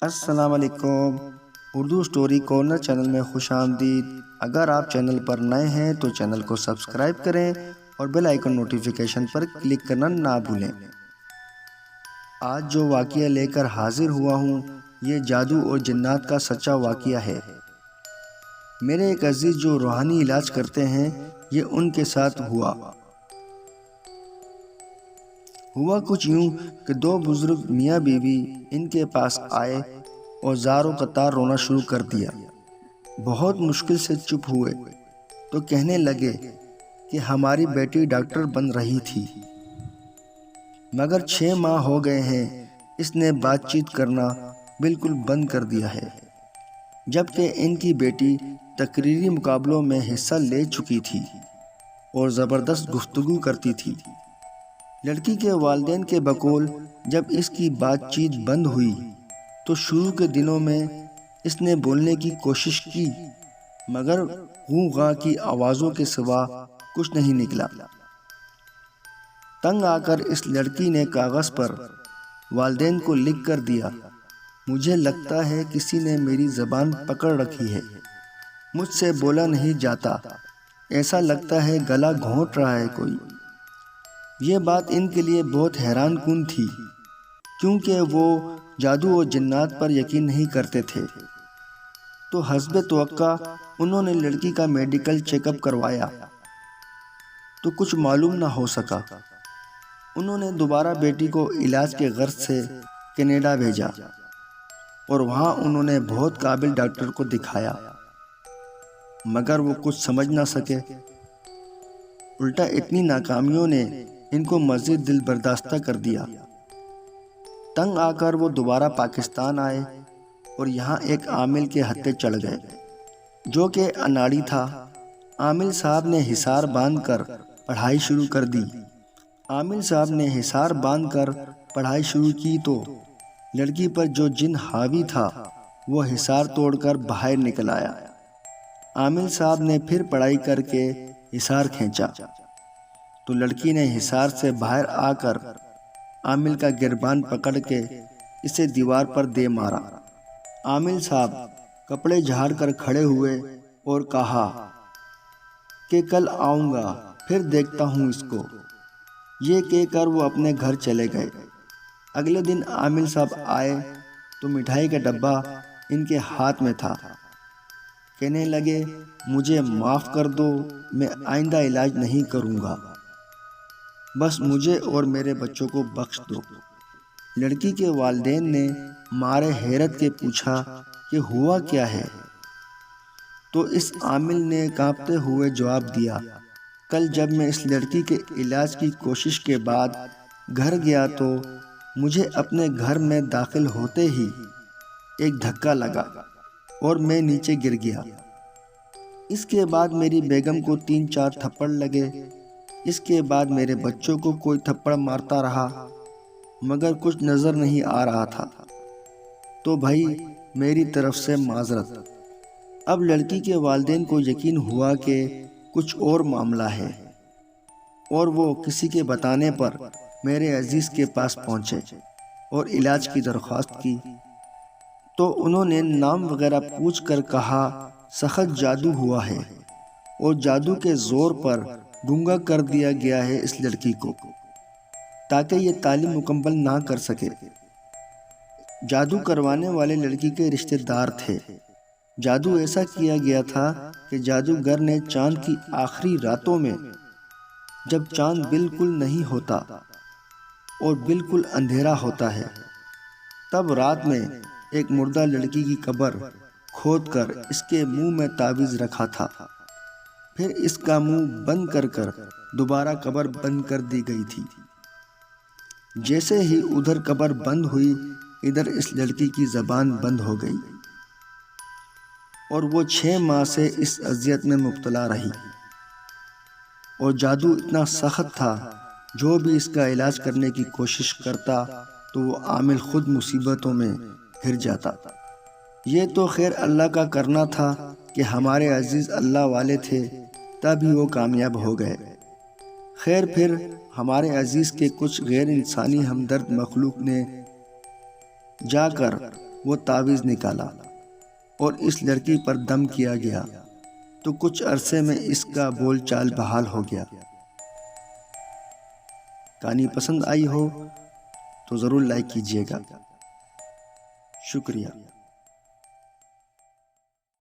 السلام علیکم۔ Urdu story corner channel میں خوش آمدید۔ اگر آپ چینل پر نئے ہیں تو چینل کو سبسکرائب کریں اور بیل آئیکن نوٹیفیکیشن پر کلک کرنا نہ بھولیں۔ آج جو واقعہ لے کر حاضر ہوا ہوں یہ جادو اور جنات کا سچا واقعہ ہے۔ میرے ایک عزیز جو روحانی علاج کرتے ہیں یہ ان کے ساتھ ہوا کچھ یوں کہ دو بزرگ میاں بیوی ان کے پاس آئے اور زاروں قطار رونا شروع کر دیا۔ بہت مشکل سے چپ ہوئے تو کہنے لگے کہ ہماری بیٹی ڈاکٹر بن رہی تھی مگر 6 ماہ ہو گئے ہیں اس نے بات چیت کرنا بالکل بند کر دیا ہے، جبکہ ان کی بیٹی تقریری مقابلوں میں حصہ لے چکی تھی اور زبردست گفتگو کرتی تھی۔ لڑکی کے والدین کے بقول جب اس کی بات چیت بند ہوئی تو شروع کے دنوں میں اس نے بولنے کی کوشش کی مگر غوں غاں کی آوازوں کے سوا کچھ نہیں نکلا۔ تنگ آ کر اس لڑکی نے کاغذ پر والدین کو لکھ کر دیا، مجھے لگتا ہے کسی نے میری زبان پکڑ رکھی ہے، مجھ سے بولا نہیں جاتا، ایسا لگتا ہے گلا گھونٹ رہا ہے کوئی۔ یہ بات ان کے لیے بہت حیران کن تھی کیونکہ وہ جادو اور جنات پر یقین نہیں کرتے تھے۔ تو حسب توقع انہوں نے لڑکی کا میڈیکل چیک اپ کروایا تو کچھ معلوم نہ ہو سکا۔ انہوں نے دوبارہ بیٹی کو علاج کے غرض سے کینیڈا بھیجا اور وہاں انہوں نے بہت قابل ڈاکٹر کو دکھایا مگر وہ کچھ سمجھ نہ سکے، الٹا اتنی ناکامیوں نے ان کو مزید دل برداشتہ کر دیا۔ تنگ آ کر وہ دوبارہ پاکستان آئے اور یہاں ایک عامل کے ہتھے چڑھ گئے جو کہ اناڑی تھا۔ عامل صاحب نے حصار باندھ کر پڑھائی شروع کر دی۔ عامل صاحب نے حصار باندھ کر پڑھائی شروع کی تو لڑکی پر جو جن حاوی تھا وہ حصار توڑ کر باہر نکل آیا۔ عامل صاحب نے پھر پڑھائی کر کے حصار کھینچا تو لڑکی نے حصار سے باہر آ کر عامل کا گربان پکڑ کے اسے دیوار پر دے مارا۔ عامل صاحب کپڑے جھاڑ کر کھڑے ہوئے اور کہا کہ کل آؤں گا پھر دیکھتا ہوں اس کو۔ یہ کہہ کر وہ اپنے گھر چلے گئے۔ اگلے دن عامل صاحب آئے تو مٹھائی کا ڈبہ ان کے ہاتھ میں تھا۔ کہنے لگے مجھے معاف کر دو، میں آئندہ علاج نہیں کروں گا، بس مجھے اور میرے بچوں کو بخش دو۔ لڑکی کے والدین نے مارے حیرت کے پوچھا کہ ہوا کیا ہے؟ تو اس عامل نے کانپتے ہوئے جواب دیا، کل جب میں اس لڑکی کے علاج کی کوشش کے بعد گھر گیا تو مجھے اپنے گھر میں داخل ہوتے ہی ایک دھکا لگا اور میں نیچے گر گیا۔ اس کے بعد میری بیگم کو 3-4 تھپڑ لگے۔ اس کے بعد میرے بچوں کو کوئی تھپڑ مارتا رہا مگر کچھ نظر نہیں آ رہا تھا، تو بھائی میری طرف سے معذرت۔ اب لڑکی کے والدین کو یقین ہوا کہ کچھ اور معاملہ ہے اور وہ کسی کے بتانے پر میرے عزیز کے پاس پہنچے اور علاج کی درخواست کی تو انہوں نے نام وغیرہ پوچھ کر کہا سخت جادو ہوا ہے اور جادو کے زور پر گنگا کر دیا گیا ہے اس لڑکی کو تاکہ یہ تعلیم مکمل نہ کر سکے۔ جادو کروانے والے لڑکی کے رشتہ دار تھے۔ جادو ایسا کیا گیا تھا کہ جادوگر نے چاند کی آخری راتوں میں جب چاند بالکل نہیں ہوتا اور بالکل اندھیرا ہوتا ہے تب رات میں ایک مردہ لڑکی کی قبر کھود کر اس کے منہ میں تعویذ رکھا تھا، پھر اس کا منہ بند کر کر دوبارہ قبر بند کر دی گئی تھی۔ جیسے ہی ادھر قبر بند ہوئی ادھر اس لڑکی کی زبان بند ہو گئی اور وہ 6 ماہ سے اس اذیت میں مبتلا رہی اور جادو اتنا سخت تھا جو بھی اس کا علاج کرنے کی کوشش کرتا تو وہ عامل خود مصیبتوں میں گھر جاتا۔ یہ تو خیر اللہ کا کرنا تھا کہ ہمارے عزیز اللہ والے تھے تبھی وہ کامیاب ہو گئے۔ خیر پھر ہمارے عزیز کے کچھ غیر انسانی ہمدرد مخلوق نے جا کر وہ تعویذ نکالا اور اس لڑکی پر دم کیا گیا تو کچھ عرصے میں اس کا بول چال بحال ہو گیا۔ کہانی پسند آئی ہو تو ضرور لائک کیجیے گا۔ شکریہ۔